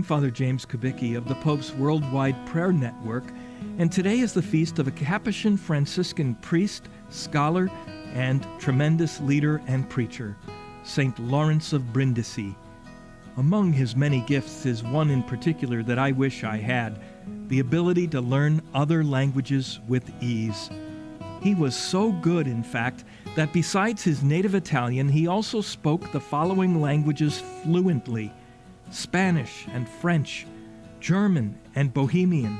I'm Father James Kubicki of the Pope's Worldwide Prayer Network, and today is the feast of a Capuchin Franciscan priest, scholar, and tremendous leader and preacher, St. Lawrence of Brindisi. Among his many gifts is one in particular that I wish I had, the ability to learn other languages with ease. He was so good, in fact, that besides his native Italian, he also spoke the following languages fluently: Spanish and French, German and Bohemian,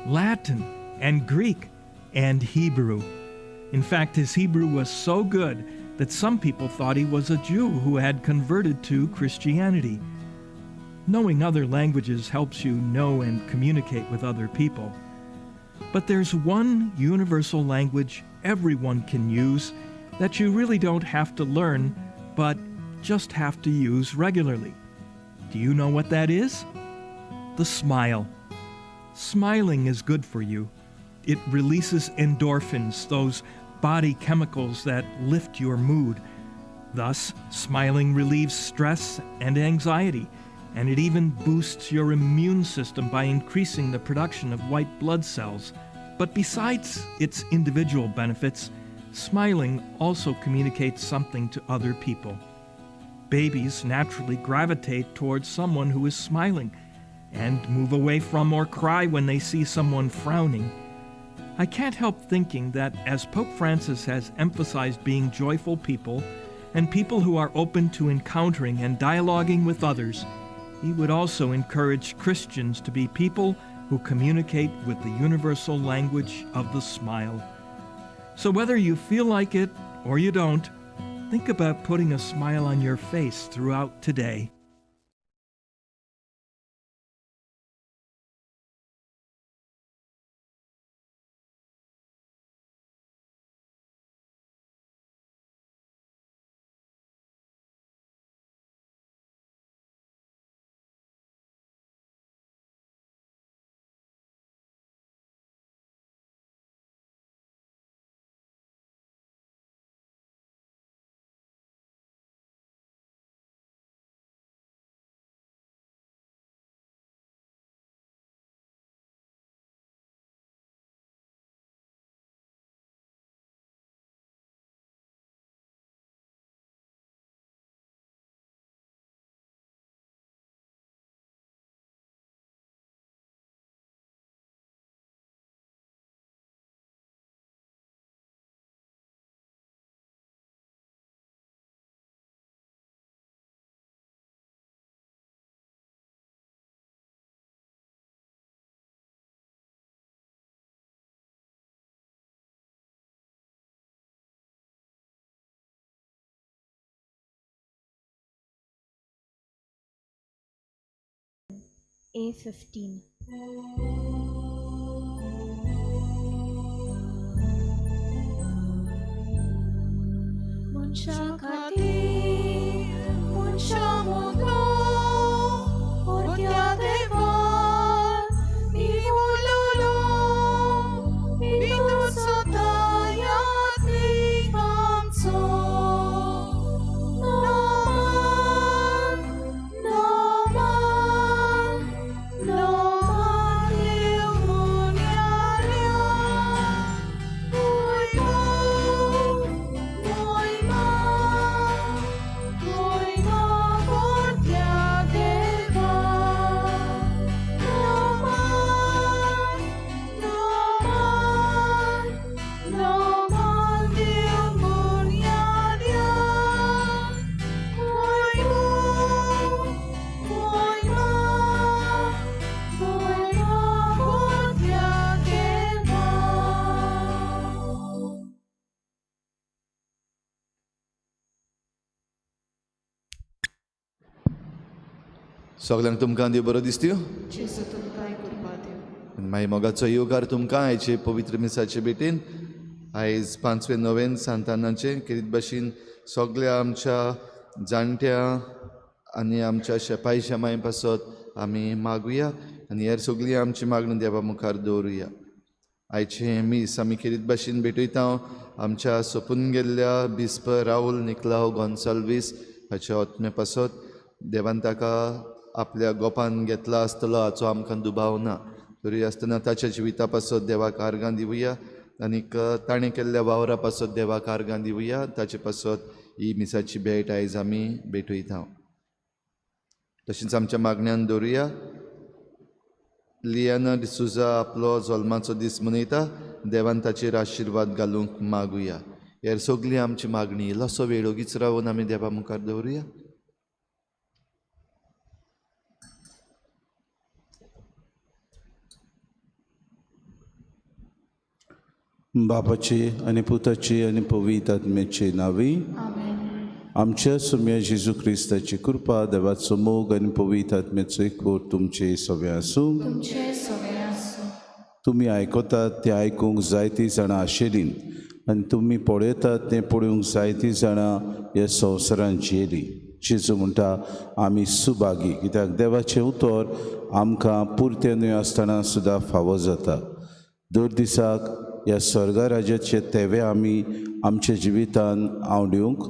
Latin and Greek, and Hebrew. In fact, his Hebrew was so good that some people thought he was a Jew who had converted to Christianity. Knowing other languages helps you know and communicate with other people. But there's one universal language everyone can use that you really don't have to learn, but just have to use regularly. Do you know what that is? The smile. Smiling is good for you. It releases endorphins, those body chemicals that lift your mood. Thus, smiling relieves stress and anxiety, and it even boosts your immune system by increasing the production of white blood cells. But besides its individual benefits, smiling also communicates something to other people. Babies naturally gravitate towards someone who is smiling and move away from or cry when they see someone frowning. I can't help thinking that as Pope Francis has emphasized being joyful people and people who are open to encountering and dialoguing with others, he would also encourage Christians to be people who communicate with the universal language of the smile. So whether you feel like it or you don't, think about putting a smile on your face throughout today. A15. Munsha khati, munsha mudlo, ortya devan, bivulolo, bidu sotayat nigamso. सगळ्यांक तुमकां देव बरो दिसत्यो जेजू तुमकांय कृपा दिवं. मागीर मोगाचो योगार तुमकां आयचे पवित्र मिसाचे भेटेन आयज 5वें नोवेन सांतानाचें कितें भाशेन सगळ्या आमच्या जाणट्या आनी आमच्या शेपाय शेमाय पासत आमी मागुया आनी हेर सगळीं आमची मागणी देवा मुखार दवरुया. आयचें मीस आमी कितें भाशेन भेटयता आमच्या सोपून गेल्ल्या बिस्प राहुल निकलाव गॉन्साल्वीस हाचे आत्मे पासत देवान ताका आपल्या गोपान घेतला आसतलो हाचो आमकां दुबाव ना. तरी आसतना ताच्या जिविता पासत देवाक आर्गां दिवया आनीक ताणें केल्ल्या वावरा पासत देवाक आर्गां दिवया. ताचे पासत ही मिसाची भेट आयज आमी भेटयता. तशेंच आमच्या मागण्यान दवरुया. लियाना डिसुजा आपलो जल्माचो दीस मनयता. देवान ताचेर आशिर्वाद घालूंक मागुया. हेर सगळी आमची मागणी इल्लोसो वेळ ओगीच रावन आमी देवा मुखार दवरुया. बापाची आनी पुताची आनी पवित्र आत्म्याची नावी. आमच्या सुम्या जेजू क्रिस्ताची कृपा, देवाचो मोग आनी पवित्र आत्म्याचो एकवट तुमचे सगळे आसूं. तुमी आयकतात तें आयकूंक जायतीं जाणां आशिल्लीं आनी तुमी पळयतात तें पळोवंक जायतीं जाणां ह्या संवसारांत जियेलीं. जेजू म्हणटा आमी सुभागी, कित्याक देवाचें उतर आमकां पुरतें न्हय आसतना सुद्दां फावो जाता. दर दिसाक ह्या स्वर्गा राज्याचे तेवे आमी आमच्या जिवितान आवडिवंक,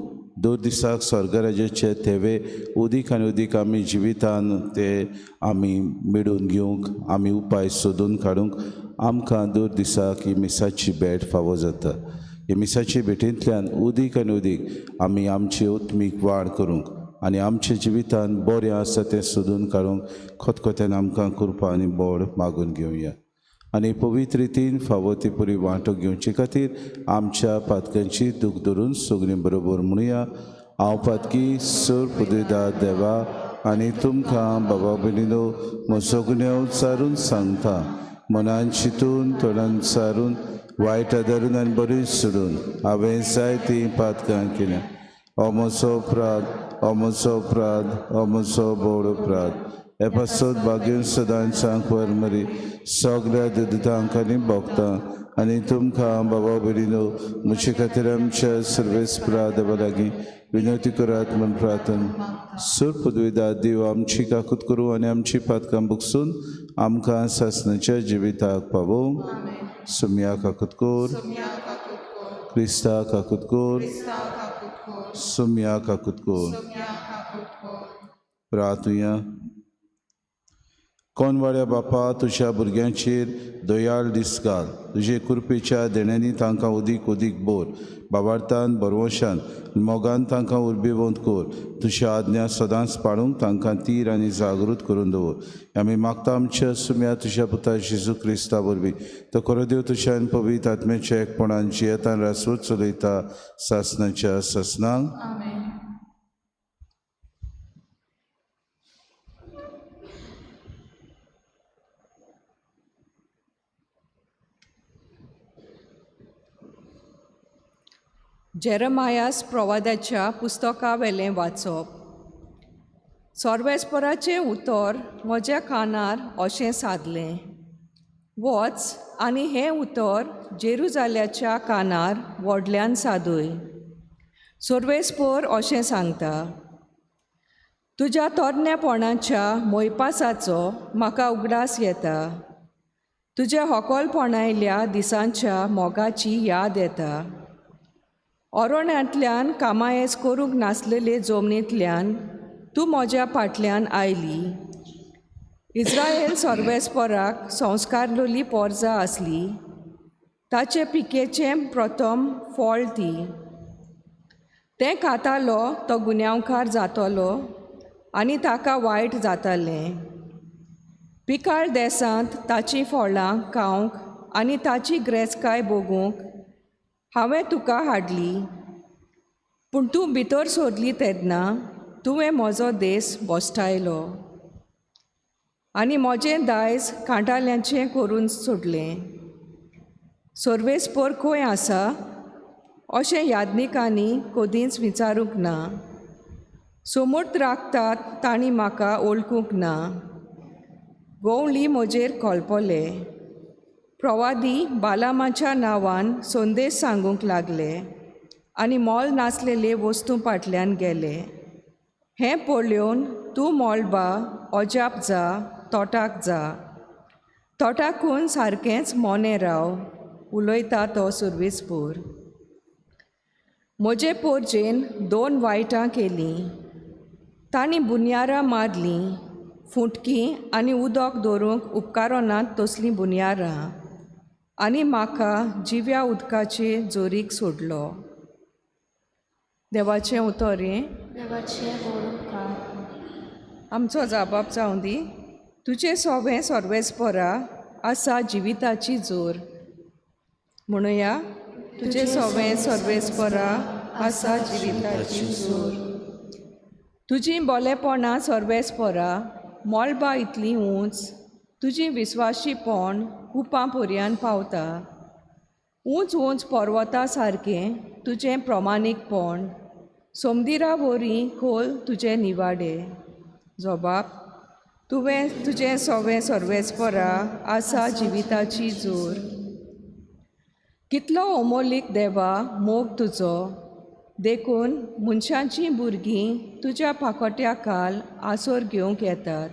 दर दिसाक स्वर्ग राज्याचे तेवे उदीक आनी उदीक आमी जिवितान ते आमी मेळून घेवंक, आमी उपाय सोदून काडूंक आमकां दर दिसाक ही मिसाची भेट फावो जाता. हे मिसाची भेटींतल्यान उदीक आनी उदीक आमी आमची उत्मीक वाड करूंक आनी आमच्या जिवितान बरें आसा तें सोदून काडूंक खतखत्यान आमकां कृपा आनी बळ मागून घेवया. आनी पवित्र रितीन फावो ती पुरी वांटो घेवचे खातीर आमच्या पातकांची दूख धरून सगळीं बरोबर म्हणुया. हांव पातकी सर पुदयता देवा आनी तुमकां बाबा भयणीनो म्हजो गुन्यांव चारून सांगता. मनान चिंतून तोंडान चारून वायट धरून आनी बरी सोडून हांवें जायतीं पातकां केल्यां. हो म्हजो अपराध, हो म्हजो अपराध, हो म्हजो बोड अपराध. हे पासत भाग्यून सदांचांक वर मरी सगळ्या दुदांक आनी भोगतां आनी तुमकां बाबा भयणीनो म्हजे खातीर आमच्या सर्वेस्परा देवा लागीं विनवती करात म्हूण प्रार्थना. सर पदवीदा देव आमची काकूत करूं आनी आमची पातकां भुगसून आमकां सासणाच्या जिविताक पावोवंक. सुम्या काकूत कोर, क्रिस्ता काकूत कोर, सुम्या काकूत कोर. प्रार्थुया. कोणवाड्या बापा, तुज्या भुरग्यांचेर दयाळ दीस घाल. तुजे कृपेच्या देण्यांनी तांकां उदीक उदीक बोर. बाबार्थान बरवशान मोगान तांकां उर्बेवंत कोर. तुज्या आज्ञा सदांच पाळूंक तांकां तीर आनी जागृत करून दवर. आमी मागता आमच्या सुम्या तुज्या पुता जेजू क्रिस्ता वरवीं. तो खरो देव तुज्या आनी पवित्र आत्म्याच्या एकपणान जियेतान रासवत चलयता सासणाच्या ससनांक. जेरमायास प्रवादाच्या पुस्तका वेलें वाचप. सोर्वेस्पराचें उतर म्हज्या कानार अशें सादलें. वच आनी हें उतर जेरुजाल्याच्या कानार व्हडल्यान सादूय. सोर्वेस्पर अशें सांगता, तुज्या तोरण्यापणाच्या मोयपासाचो म्हाका उगडास येता. तुज्या होकोलपणायल्या दिसांच्या मोगाची याद येता. अरोण्यांतल्यान कामायेस करूंक नासलेले जमनींतल्यान तूं म्हज्या फाटल्यान आयली. इस्रायल सर्वेस्पराक संस्कारलोली पोरजा आसली. ताचे पिकेचें प्रथम फळ ती. तें खातालो तो गुन्यांवकार जातलो आनी ताका वायट जातालें. पिकाळ देसांत ताचीं फळां खावंक आनी ताची ग्रेसकाय भोगूंक हांवें तुका हाडली. पूण तूं भितर सोदली तेन्ना तुवें म्हजो देस बोश्टायलो आनी म्हजें दायज कांटाल्यांचें करून सोडलें. सर्वेस्पर खंय आसा अशें यादनिकांनी कदींच विचारूंक ना. समूर्त राखतात तांणी म्हाका वळखूंक ना. गवळी म्हजेर खोलपले. प्रवादी बालामाच्या नांवान संदेश सांगूंक लागले आनी मोल नासलेले वस्तू फाटल्यान गेले. हें पळोवन तूं मोलबा अजाप जा, तोटाक जा. तोटाकून सारकेंच मोने राव, उलयता तो सर्वेस्पर. म्हजे पोरजेन 2 वायटां केलीं. तांणी बुन्यारां मारलीं फुटकी आनी उदक दवरूंक उपकारो नात तसलीं बुनयारां आनी म्हाका जिव्या उदकाचे जोरीक सोडलो. देवाचें उतोरें. देवाचें व्हड उपकार. आमचो जाबाब जावं दी. तुजें सोवें सर्वेस्परा आसा जिविताची जोर. म्हणुया. तुजें सोवें सर्वेस्परा आसा जिविताची जोर. तुजीं बोलेपणां सर्वेस्परा मोलबा इतलीं उंच. तुजीं विस्वाशीपण कुपां पर्यंत पावता. उंच उंच पर्वता सारकें तुजें प्रमाणीकपण. सोमदिरा वरी खोल तुजे निवाडे. जबाब. तुजें सोवें सर्वेस्परा आसा जिविताची जोर. कितलो अमोलीक देवा मोग तुजो. देखून मनशांचीं भुरगीं तुज्या पाकोट्या खाल आसोर घेवंक येतात.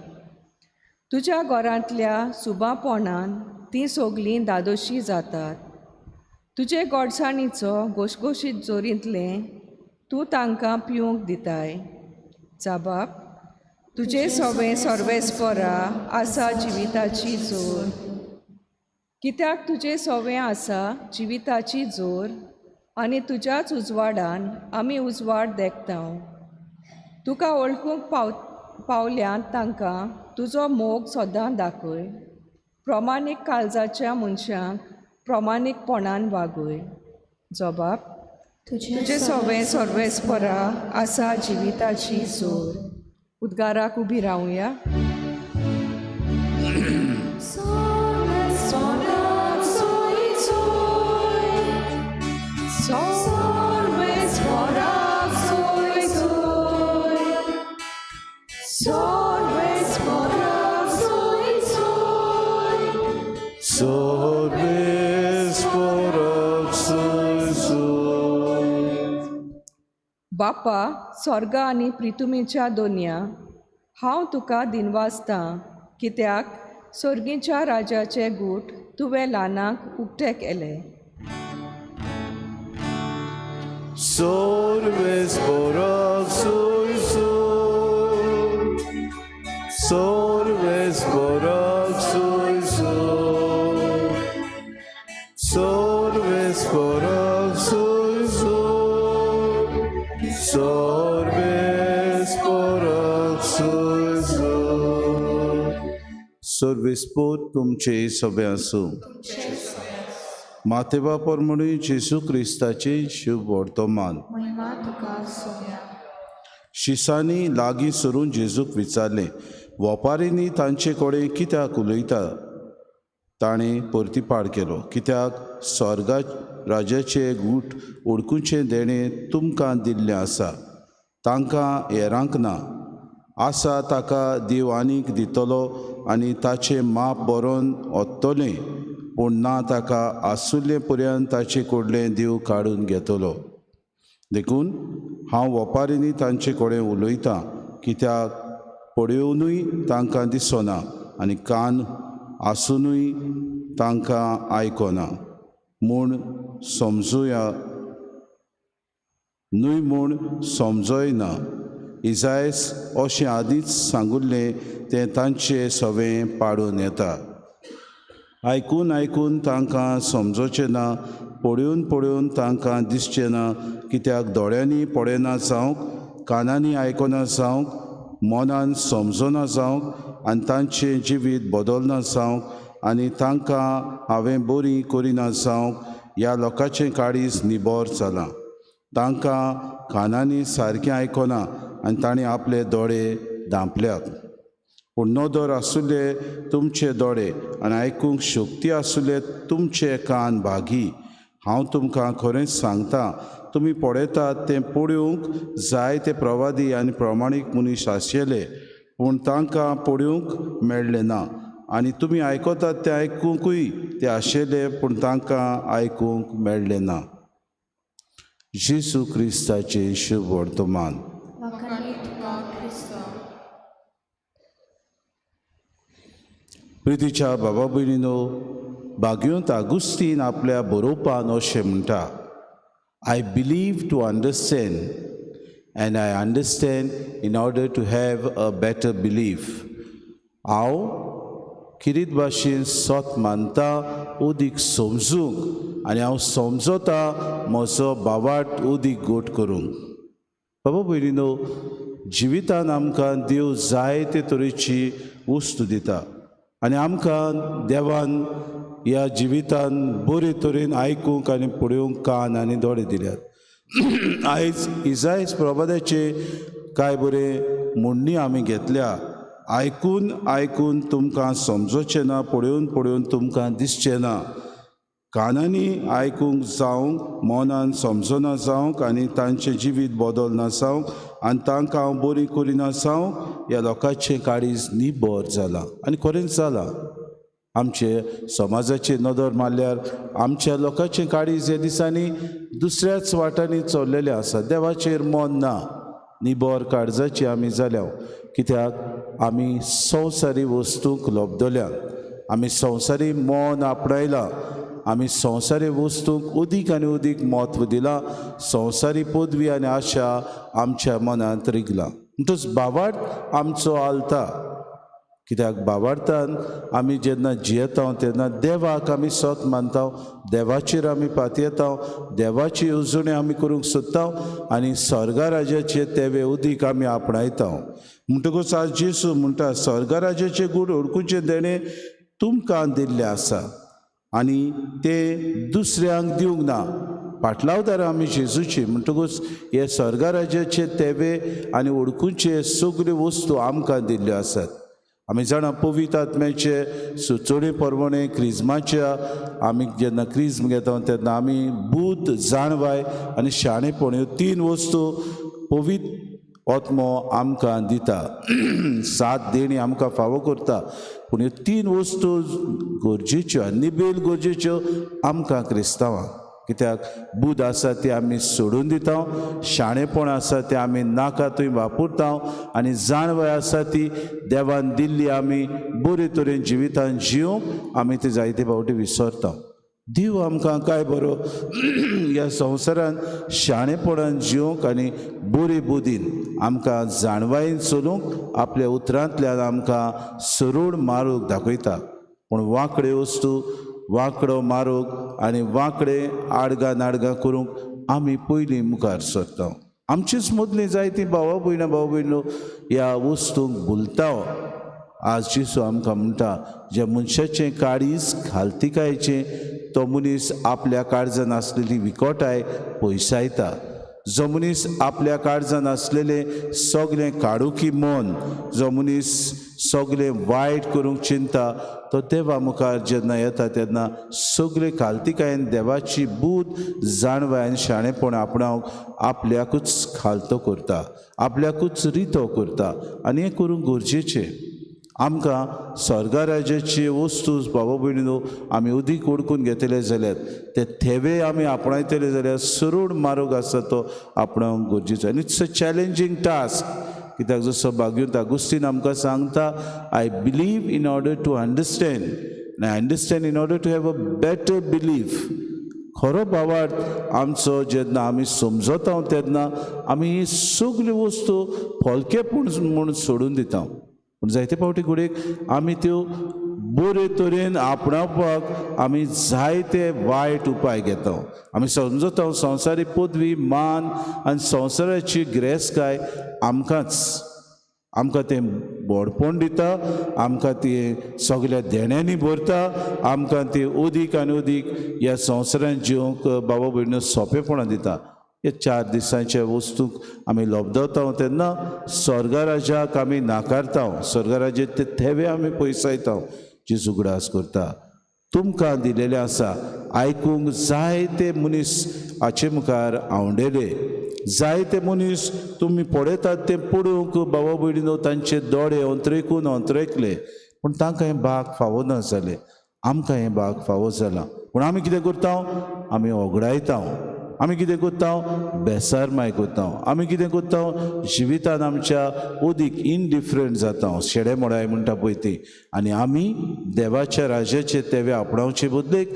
तुज्या घरांतल्या सुबापणान तीं सगलीं दादोशी जातात. तुजे गोडसाणीचो घोशघोशीत जोरींतलें तूं तांकां पिवंक दिताय. जाबाब. तुजें सोवें सर्वेस्परा आसा जिविताची जोर. कित्याक तुजें सोवें आसा जिविताची जोर आनी तुज्याच उजवाडान आमी उजवाड देखतांव. तुका वळखूंक पावल्यांत तांकां तुजो मोग सदां दाखय. प्रमाणीक काळजाच्या मनशांक प्रमाणीकपणान वागय. जबाब. तुजें सोवें सर्वेस्परा आसा जिविताची जोर. उद्गाराक उबी रावया. बापा स्वर्गा आनी प्रितुमेच्या दोनया हांव तुका दिनवासतां. कित्याक सर्गीच्या राजाचे गूट तुवें ल्हानाक उक्ते केले. Sorves borak soy soy, sorves borak soy soy, sorves borak soy soy, sorves borak soy soy. Sorvespor तुमचे सभे आसूं. मातेवा परमणी जेसू क्रिस्ताचे शुभ वर्तमान. शिसांनी लागीं सरून जेजूक विचारलें, वेपारींनी तांचे कडेन कित्याक उलयता? ताणें परतीपाड केलो, कित्याक स्वर्गा राजाचे गूट ओडकूचें देणें तुमकां दिल्लें आसा, तांकां हेरांक ना. आसा ताका देव आनीक दितलो आनी ताचें माप बरोवन ओत्तलें, पूण ना ताका आसुल्ले पर्यंत ताचे कडलें देव काडून घेतलो. देखून हांव वेपारींनी तांचे कडेन उलयतां, कित्याक पळयोवनूय तांकां दिसना आनी कान आसुनूय तांकां आयकना म्हूण समजुया न्हय म्हूण समजयना. इजायस अशें आदींच सांगुल्लें तें तांचें सवें पाडून येता. आयकून आयकून तांकां समजोचें ना, पळयोवन पळयोवन तांकां दिसचें ना. कित्याक दोळ्यांनी पळयना जावंक, कानांनी आयकना जावंक, मनान समजना जावंक आनी तांचें जिवीत बदलना जावंक आनी तांकां हांवें बरीं करिना जावंक ह्या लोकांचें काळीज निबोर जालां. तांकां कानांनी सारकें आयकना आनी ताणीं आपले दोळे धांपल्यात. पूण नदर आसुल्ले तुमचे दोळे आनी आयकूंक शक्ती आसुल्ले तुमचे कान भागी. हांव तुमकां खरेंच सांगतां, तुमी पळयतात तें पळोवंक जाय ते प्रवादी आनी प्रमाणीक मनीस आशिल्ले, पूण तांकां पळोवंक मेळ्ळें ना. आनी तुमी आयकतात तें आयकूंकूय ते आशिल्ले, पूण तांकां आयकूंक मेळ्ळें ना. जेसू क्रिस्ताचें शुभ वर्तमान. प्रितीच्या बाबा भयणीनो, बागुंत आगुस्तीन आपल्या बरोवपान अशें म्हणटा, I believe to understand and I understand in order to have a better belief. हांव किरीत भाशेन सोत मानता उदीक समजूंक आनी हांव समजोता म्हजो बाबाट उदीक गोट करूंक. बाबा भयणीनो, जिवितान आमकां देव जायते तरेची वस्तू दिता आनी आमकां देवान ह्या जिवितान बरे तरेन आयकूंक आनी पळोवंक कान आनी दोळे दिल्यात. आयज इजायस प्रभादाचे कांय बरे म्हणणी आमी घेतल्या. आयकून आयकून तुमकां समजोचें ना, पळोवन पळोवन तुमकां दिसचें ना. कानांनी आयकूंक जावंक, मनान समजना जावंक आनी तांचें जिवीत बदलना जावंक आनी तांकां हांव बरी करिना जावंक ह्या लोकांचें काळीज निबर जालां आनी खरेंच जालां. आमचे समाजाची नदर मारल्यार आमच्या लोकांचें काळीज ह्या दिसांनी दुसऱ्याच वाटांनी चल्लेलें आसा. देवाचेर मन ना. निबर काळजाची आमी जाल्या कित्याक आमी संवसारी वस्तूंक लोबदल्यात. आमी संवसारी मन आपणायलां. आमी संवसारी वस्तूंक उदीक आनी उदीक म्हत्व दिलां. संवसारी पदवी आनी आशा आमच्या मनांत रिगला. म्हणटच बाबाट आमचो आलता. कित्याक बाबार्तान आमी जेन्ना जियेता तेन्ना देवाक आमी सोत मानता, देवाचेर आमी पातयेता, देवाची येवजणी आमी करूंक सोदता आनी स्वर्गा राज्याचे तेवे उदीक आमी आपणायता. म्हणटकूच आज जेसू म्हणटा स्वर्गा राज्याचे गूण ओळखूचे देणे तुमकां दिल्ले आसा आनी ते दुसऱ्यांक दिवंक ना. पाटलावदार आमी जेजूची. म्हणटकूच हे स्वर्गा राज्याचे तेवे आनी ओळखूचे सगल्यो वस्तू आमकां दिल्ल्यो आसात. आमी जाणा पवित्र आत्म्याचे सुचोवणे परमणे क्रिजमाच्या आमी जेन्ना क्रिज्म घेता तेन्ना आमी बूध, जाणवाय आनी शाणेपण ह्यो 3 वस्तू पवित्र आत्मो आमकां दिता. 7 देणी आमकां फावो करता, पूण ह्यो 3 वस्तू गरजेच्यो, निबेल गरजेच्यो आमकां क्रिस्तांवांक. कित्याक बूध आसा ती आमी सोडून दिता, शाणेपण आसा ते आमी नाका थंय वापरता आनी जाणवाय आसा ती देवान दिल्ली आमी बरे तरेन जिवितान जिवंक आमी ती जायते फावटी विसरता. देव आमकां काय बरो ह्या संवसारान शाणेपणान जिवंक आनी बरे बुदीन आमकां जाणवायेन चलूंक आपल्या उतरांतल्यान आमकां सरळ मार्ग दाखयता. पूण वांकडे वस्तू, वांकडो मार्ग आनी वांकडे आडगां नाडगां करूंक आमी पयलीं मुखार सरता. आमचीच मदलीं जायतीं भाव भयणो ह्या वस्तूंक भुलता. आज जेसू आमकां म्हणटा ज्या मनशाचें काळीज घालतिकायेचें तो मनीस आपल्या काळजान आसलेली विकोटाय पयसायता. जो मनीस आपल्या काळजान आसलेलें सगलें काडुकी मन, जो मनीस सगलें वायट करूंक चिंता, तो देवा मुखार जेन्ना येता तेन्ना सगळे खालतिकायेन देवाची बूद, जाणवाय आनी शाणेपण आपणावंक आपल्याकूच खालतो करता, आपल्याकूच रितो करता आनी हें करूंक गरजेचें. आमकां स्वर्गा राज्याची वस्तू भाव भयणीनो आमी उदीक ओळखून घेतले जाल्यार ते थेवे आमी आपणायतले जाल्यार सरळ मार्ग आसा तो आपणावंक गरजेचो. आनी इट्स अ चॅलेंजींग टास्क. कित्याक जसो भाग्यूंत आगुस्तीन आमकां सांगता, I believe in order to understand आनी I understand in order to have a better belief. खरो भावार्थ आमचो जेन्ना आमी समजता तेन्ना आमी ही सगल्यो वस्तू फोलकेपण म्हूण सोडून दिता. पूण जायते फावटी घडयेक आमी त्यो बरे तरेन आपणावपाक आमी जायते वायट उपाय घेता. आमी समजता संवसारी पदवी, मान आनी संवसाराची गिरेस्तकाय आमकां तें बोडपण दिता, आमकां ती सगल्या देण्यांनी भरता, आमकां ती उदीक आनी उदीक ह्या संवसारांत जिवंक बाबा भयणीनो सोंपेपणां दिता. हे 4 दिसांच्या वस्तूंक आमी लोबदवता तेन्ना स्वर्गा राज्याक आमी नाकारता, स्वर्गा राज्याचे ते थेवे आमी पयसायता. जेजू उगडास करता, तुमकां दिलेलें आसा. आयकूंक जायते मनीस हाचे मुखार आंवडेले, जायते मनीस तुमी पळयतात ते पळोवंक बाबा भयणीनो तांचे दोळे अंतरेकून अंतरेकले, पूण तांकां हें भाग फावो ना जालें. आमकां हें भाग फावो जाला. पूण आमी कितें करता? आमी ओगडायता. आमी कितें करता? बेसारमाय करता. आमी कितें करता? जिवितान आमच्या उदीक इनडिफरंट जाता, शेडेमोडाय म्हणटा पळय ती. आनी आमी देवाच्या राज्याचे तेवे आपणावचे बदलेक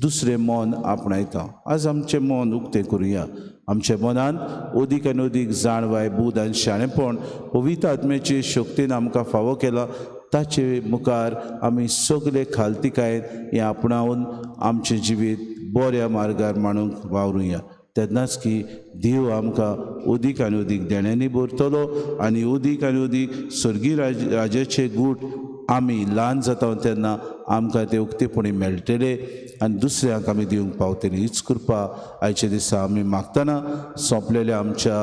दुसरें मन आपणायता. आज आमचें मन उक्तें करुया. आमच्या मनान उदीक आनी उदीक जाणवाय, बूद आनी शाणेपण पवित्र आत्म्याची शक्तीन आमकां फावो केला. ताचे मुखार आमी सगळे खालतिकायेन हें आपणावन आमचें जिवीत बऱ्या मार्गार मांडूंक वावरुया. तेन्नाच की देव आमकां उदीक आनी उदीक देण्यांनी भरतलो आनी उदीक आनी उदीक स्वर्गीय राजाचे गूट आमी ल्हान जाता तेन्ना आमकां ते उक्तेपणी मेळटले आनी दुसऱ्यांक आमी दिवंक पावतली. हीच कृपा आयच्या दिसा आमी मागतना सोंपलेल्या आमच्या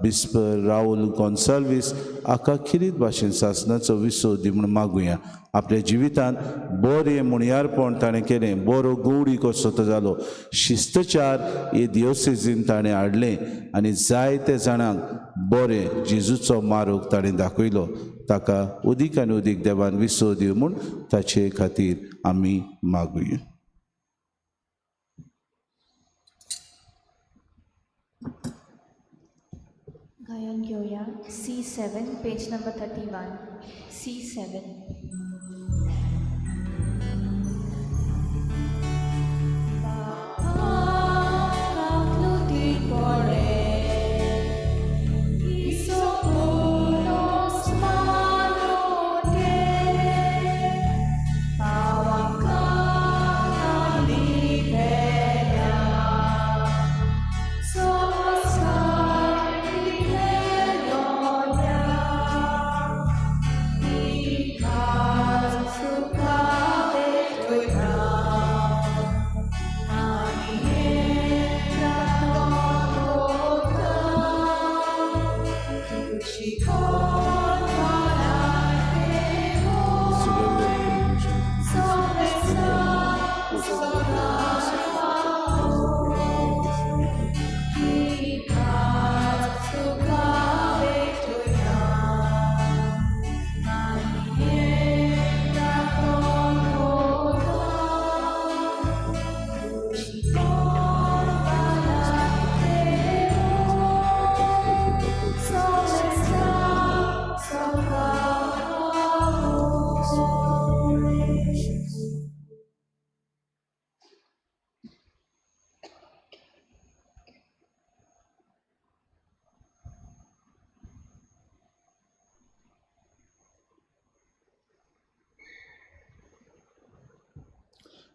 बिस्पर राहुल गोन्साल्वीस हाका खिरीत भाशेन सासणाचो विसो दी म्हूण मागुया. आपल्या जिवितांत बरें मुणयारपण ताणें केलें, बरो गवडी कसो तो जालो, शिस्तचार हे दियोसेसीन ताणें हाडलें आनी जायते जाणांक बरें जेजूचो मार्ग ताणें दाखयलो. ताका उदीक आनी उदीक देवान विसो दिव म्हूण ताचे खातीर आमी मागुया. गायन घेऊया C7 पेज नंबर 31. C7.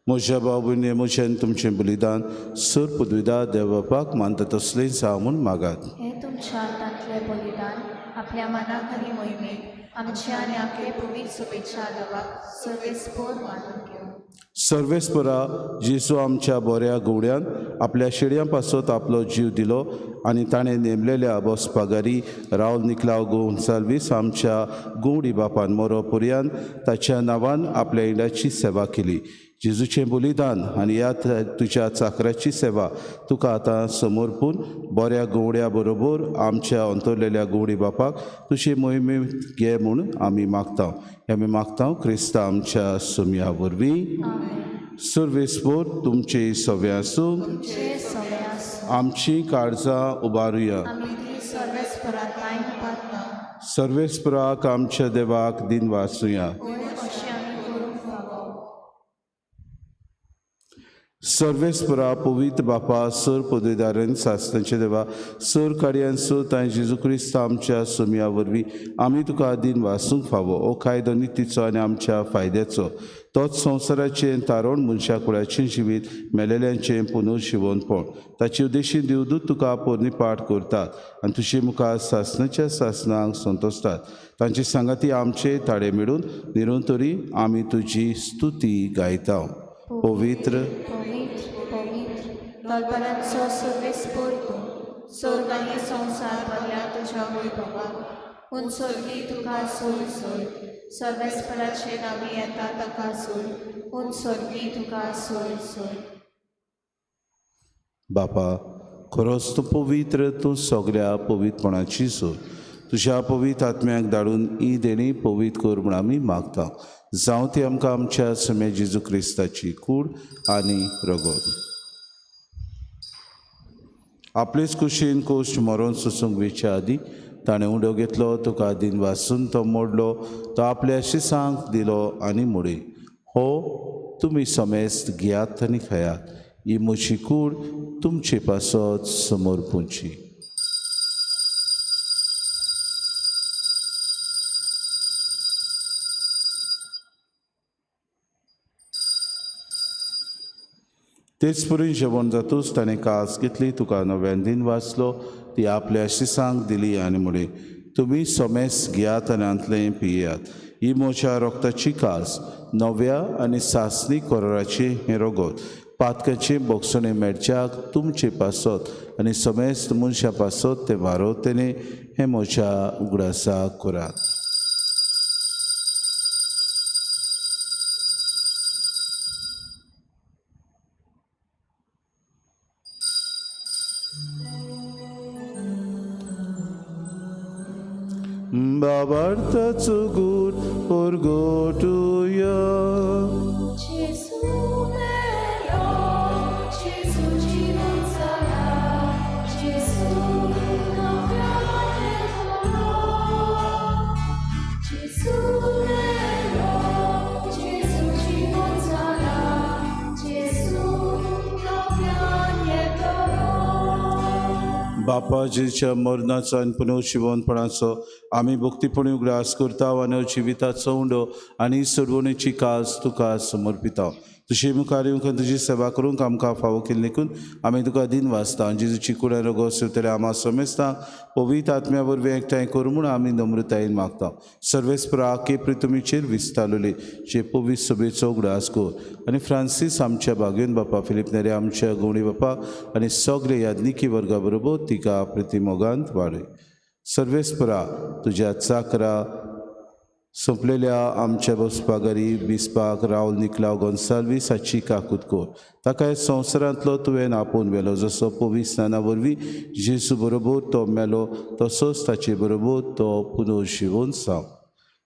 म्हज्या भाव भयणी म्हज्यान तुमचें बलिदान सर पदवीदार देवबापाक मानता तसलें जावं म्हूण मागात. हे तुमच्या हातांतले बलिदान आपल्या मनाक आनी मोहिमेक आमच्या आनी आपले पवित्र शुभेच्छा देवाक सर्वेस्पोर मानून घेऊ. सर्वेस्परा जेजू आमच्या बऱ्या गवड्यान आपल्या शेडयां पासत आपलो जीव दिलो आनी ताणें नेमलेल्या बसपागारी राहुल निकलाव गोन्साल्वीस आमच्या गवडी बापान मोरो पर्यंत ताच्या नांवान आपल्या इडाची सेवा केली. जेजूचें बलिदान आनी ह्या तुज्या चाकराची सेवा तुका आतां समर्पून बऱ्या गवड्या बरोबर आमच्या अंतरलेल्या गवडी बापाक तुजे मोहिमेंत घे म्हूण आमी मागता. आमी मागता क्रिस्ता आमच्या सुमया वरवीं. सर्वेस्पोर तुमचे सवे आसूं. आमची काळजां उबारुया. सर्वेस्पराक आमच्या देवाक दिन वाचुया. सर्वेस्परा पवित्र बापा सर पदवीदारान सासणाचे देवा सर कार्यान सो तांय जेजू क्रिस्त आमच्या सुमया वरवीं आमी तुका दिन वाचूंक फावो. हो कायदो नितीचो आनी आमच्या फायद्याचो. तोच संवसाराचें तारण मनशा कुळाचें जिवीत मेलेल्यांचें पुनर्जिवनपण ताचे उद्देशीन दिवदूत तुका पोरणी पाठ करतात आनी तुजे मुखार सासणाच्या सासणांक संतोसतात. तांची सांगाती आमचे ताळे मेळून निरंतरी आमी तुजी स्तुती गायता. पवित्र तलपरांचो सर्वेस्पोर तूं स्वर्ग आनी संवसार भरल्या तुज्या वैभवाक. पूण स्वर्गी तुका सोय सोय सर्वेस्पराचे नांवी येता ताका सोय. पूण स्वर्गी तुका सोय सोय. बापा खरोच तूं पवित्र, तूं सगळ्या पवित्रपणाची सोय. तुज्या पवित्र आत्म्याक धाडून ही देणी पवित्र कर म्हूण आमी मागता. जावं ती आमकां आमच्या समे जेजू क्रिस्ताची कूड आनी रगत. आपलेच कुशीन कोश्ट मरोन सुसूंक वेच्या आदी ताणें उडो घेतलो, तुका दिन वाचून तो मोडलो, तो आपल्या शिसांक दिलो आनी मोडी. हो तुमी समेस्त घेयात आनी खायात. ही म्हजी कूड तुमचे पासत समर्पूंची. तेच परून जेवण जातूच ताणें कास घेतली, तुका नव्यान दिन वाचलो, ती आपल्या शिसांक दिली आनी म्हळें, तुमी सोमेस घेयात आनी अंतलें पियेयात. ही म्हज्या रोगताची कास, नव्या आनी सासणी कोराची हें रोगत. पातकाचे बोगसणे मेडच्याक तुमचे पासत आनी सोमेस्त मनशा पासत ते वारोतेने हें म्हज्या उगडासाक करात. Babartacu gut orgotuya. Gesù mio, Gesù জীবন ছাড়া, Gesù নব্যানের ধরো। Gesù mio, Gesù জীবন ছাড়া, Gesù নব্যানের ধরো। बापाजीच्या मरणाचो आनी पुनर्जीवनपणाचो आमी भक्तीपणी उगडास करता आनी जिविताचो उंडो आनी सोडवणेची कास तुका समर्पिता. तुजी मुखार येवंक तुजी सेवा करूंक आमकां फावो केली देखून आमी तुका दिन वाचता. जेजूची कुडा रोगो सुतले आमा समेस्ता पवित्र आत्म्या वरवीं एकठांय करूं म्हूण आमी नम्रतायेन मागता. सर्वेस्परा केप्री तुमीचेर विस्तारलेली जे पवित्र सभेचो उगडास कर आनी फ्रांसीस आमच्या बागेन बापा, फिलिप नेरे आमच्या गवणी बापा आनी सगळे यादनिकी वर्गा बरोबर तिका प्रतिमोगांत वाडय. सर्वेस्परा तुज्या चाकरा सोंपलेल्या आमच्या बसपागारी बिस्पाक रावल निकलाव गोन्साल्वीस हाची काकूत कर. ताका संवसारांतलो तुवें आपोवन व्हेलो, जसो पवित्र स्नाना वरवीं जेजू बरोबर तो मेलो तसोच ताचे बरोबर तो पुनर्जीवन जावं.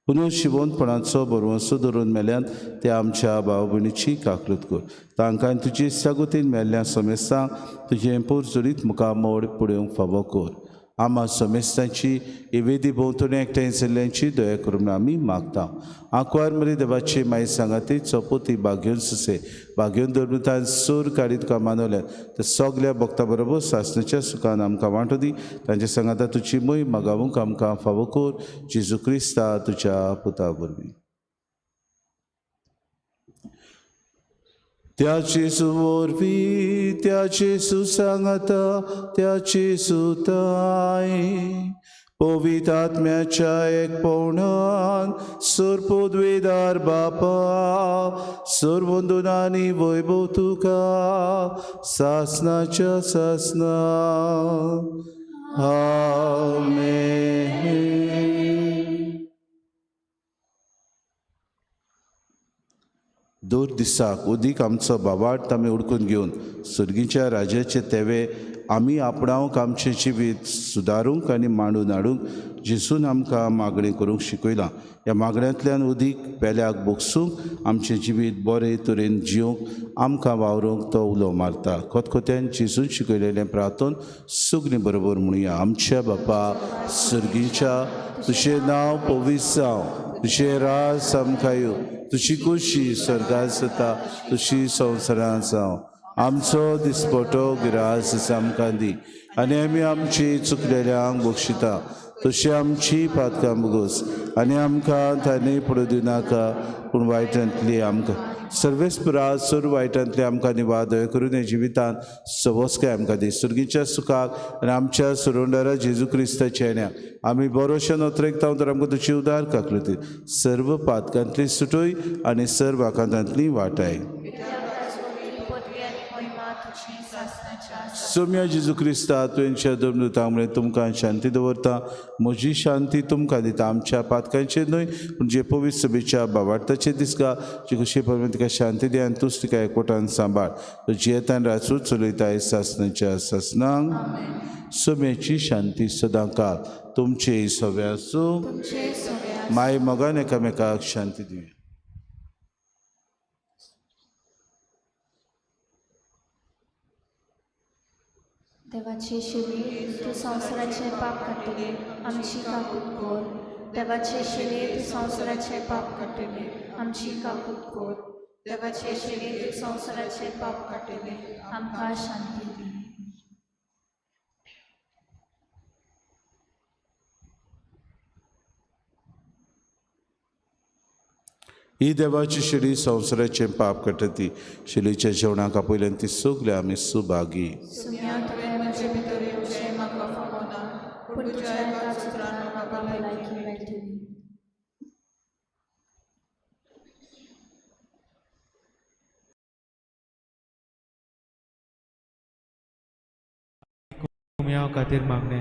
पुनर्जीवनपणाचो बरवंसो धरून मेल्यान ते आमच्या भाव भयणीची काकूत कर. तांकां तुजे शागोतीन मेल्ल्या समेस्तांक तुजें पुरजोरीत मुखामोड पळोवंक फावो कर. आमा समेस्तांची इवेदी भोंवतणी एकठांय जाल्ल्यांची दया करून आमी मागता. आंकवार मरे देवाची माय सांगाती चोपोती बागेवन सुसे बागेवन धर्मतान सूर काडीत तुका मानवल्यात त्या सगल्या भक्तां बरोबर सासणाच्या सुखान आमकां वांटो दी. तांच्या सांगाता तुजी मोही मागावूंक आमकां फावो कर. जेजू क्रिस्ता तुज्या पुता वरवीं. त्या जेजू वरवीं, त्या जेजू सांगाता, त्या जेजू ताय पवित्र आत्म्याच्या एकपणान सर्वोद्वेदार बापा, सर्वोंदोनानी वैभव तुका सासणाच्या सासना. आमेन. दोर दिसाक उदीक आमचो बाबाट आमी उडकून घेवन सुर्गीच्या राजाचे तेवे आमी आपणावंक आमचें जिवीत सुदारूंक आनी मांडून हाडूंक जेजून आमकां मागणी करूंक शिकयलां. ह्या मागण्यांतल्यान उदीक पेल्याक बोगसूंक आमचें जिवीत बरे तरेन जिवंक आमकां वावरूंक तो उलो मारता. खतखत्यान जेजून शिकयलेलें प्रार्थन सुगणी बरोबर म्हणुया. आमच्या बापा सुर्गीच्या, तुजें नांव पवित्र जावं, तुजें राज आमकां येवं, तुजी खुशी स्वर्गांत जाता तुजी संवसारांत जावं. आमचो दिसपटो गिरास आमकां दी आनी आमी आमची चुकलेल्यांक बक्षिता, तशी आमची पातकां बगोस आनी आमकां तांणी पडूं दिनाका पूण वायटांतली आमकां सर्वेस्परा सर्व वायटांतली आमकां निवादय करून हे जिवितांत सवस्काय आमकां दी. सुर्गीच्या सुखाक आनी आमच्या सुरोंडारा जेजू क्रिस्ताच्या येण्याक आमी बरोशा नोत्रेक तांव तर आमकां तुजी उदार काकलती सर्व पातकांतली सुटोय आनी सर्व आकांतांतली वाटाय. सोम्या जेजू क्रिस्ता तुवेंच्या धर्मदूतांमुळे तुमकां शांती दवरता. म्हजी शांती तुमकां दिता. आमच्या पातकांचेर न्हय पूण जे पवित्र सभेच्या बाबार्ताचेर दिसता जी खुशी परमेन तिका शांती दी आनी तूंच तिका एकवटान सांबाळ. तुजी येतान रासूच चलयताय सासणाच्या सासनांक. सोम्याची शांती सदां काळ तुमचे सव्या आसूं. माय मोगान एकामेकाक शांती दिवया. देवाचे शिणे तूं संवसाराचे पाप काडटले आमची काकूत कर. देवाचे शिणे तूं संवसाराचे पाप काडटले आमची काकूत कर. देवाचे शिणे तूं संवसाराचे पाप काडटले आमकां शांती दी. ही देवाची शिडी संवसाराचे पाप कटती शिलीच्या जेवणाका पयल्यान ती सगळे आमी सुभागी. सुम्या तुवें म्हजे भितर येवचें म्हाका फवना, पूण तुज्या एका उतरान म्हाका भलायकी मेळटली. तुमया खातीर मागणे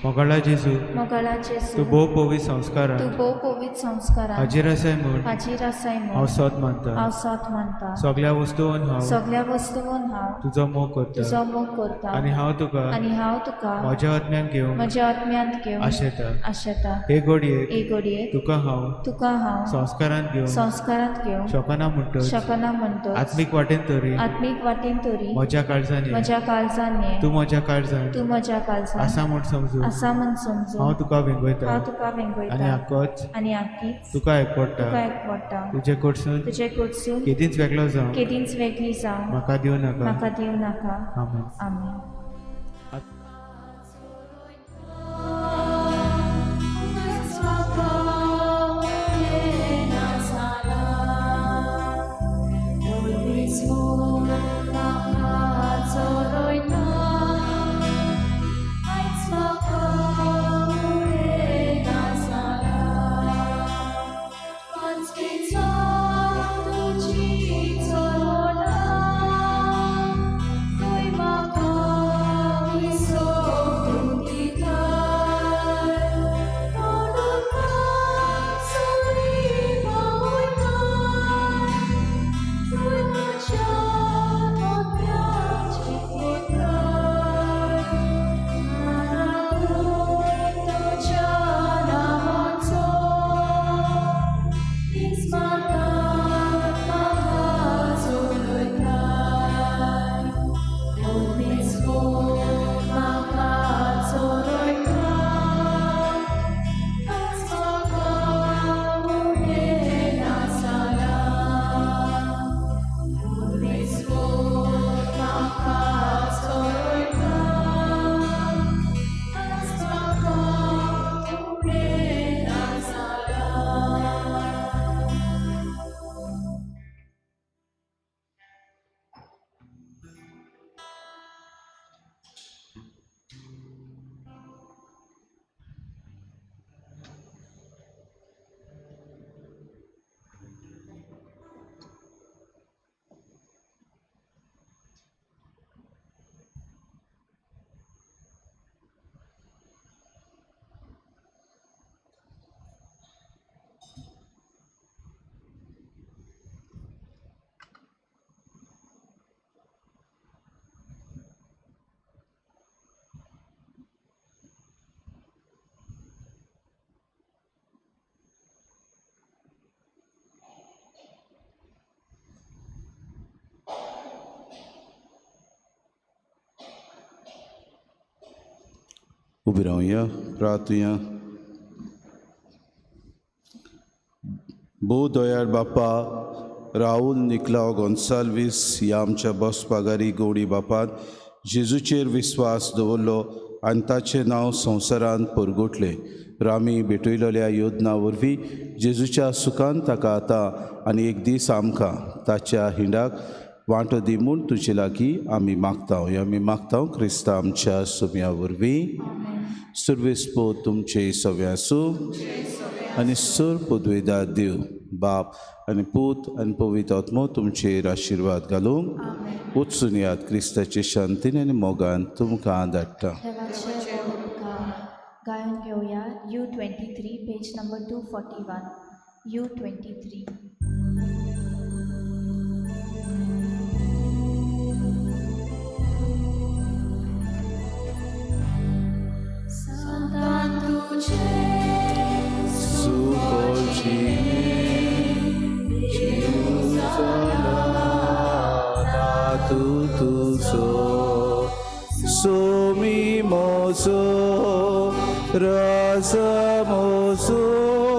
मोगळा जेजू मोगळा जेजू तूं भोव पवित्र संस्कारान तूं भोव पवित्र संस्कारान हाजीर आसाय म्हूण हाजीर आसाय हांव म्हूण सोत मानता. हांव सोत मानता. सगळ्या वस्तूंन हांव सगळ्या वस्तूंन हांव तुजो मोग करता तुजो मोग करता आनी हांव तुका म्हज्या आत्म्यान घेवन म्हज्या आत्म्यांत घेवन आशेता. आशेता. हे घडयेक एक घडयेक तुका हांव संस्कारांत घेवन शकना म्हणटच शकना म्हणटच आत्मीक वाटेन तरी म्हज्या काळजांनी तूं म्हज्या काळजांत आसा म्हूण समजून हांव तुका वेंगयता आनी आख्खीच तुका एकवडटा. तुजे कडसून केदींच वेगळी जावं म्हाका दिवं नाका. आमेन. उबी रावया, प्रार्थुया. भोव दोयाळ बापा, राहुल निकलाव गोन्साल्वीस ह्या आमच्या बसपागारी गवडी बापान जेजूचेर विस्वास दवरलो आनी ताचें नांव संवसारांत परगटलें. रामी भेटयलेल्या योजना वरवीं जेजूच्या सुखान ताका आतां आनी एक दीस आमकां ताच्या हिंडाक वांटो दी म्हूण तुजे लागीं आमी मागता क्रिस्ता आमच्या सुम्या वरवीं. सर्वेस्पो तुमचे सव्यासू आनी सर पदवेदार देव बाप आनी पूत आनी पवित्र आत्मो तुमचेर आशिर्वाद घालूंक वचून यात क्रिस्ताचे शांतीन आनी मोगान तुमकां धाडटा. गायन घेवया U23 page number 241. U23. Sumi moso rasa moso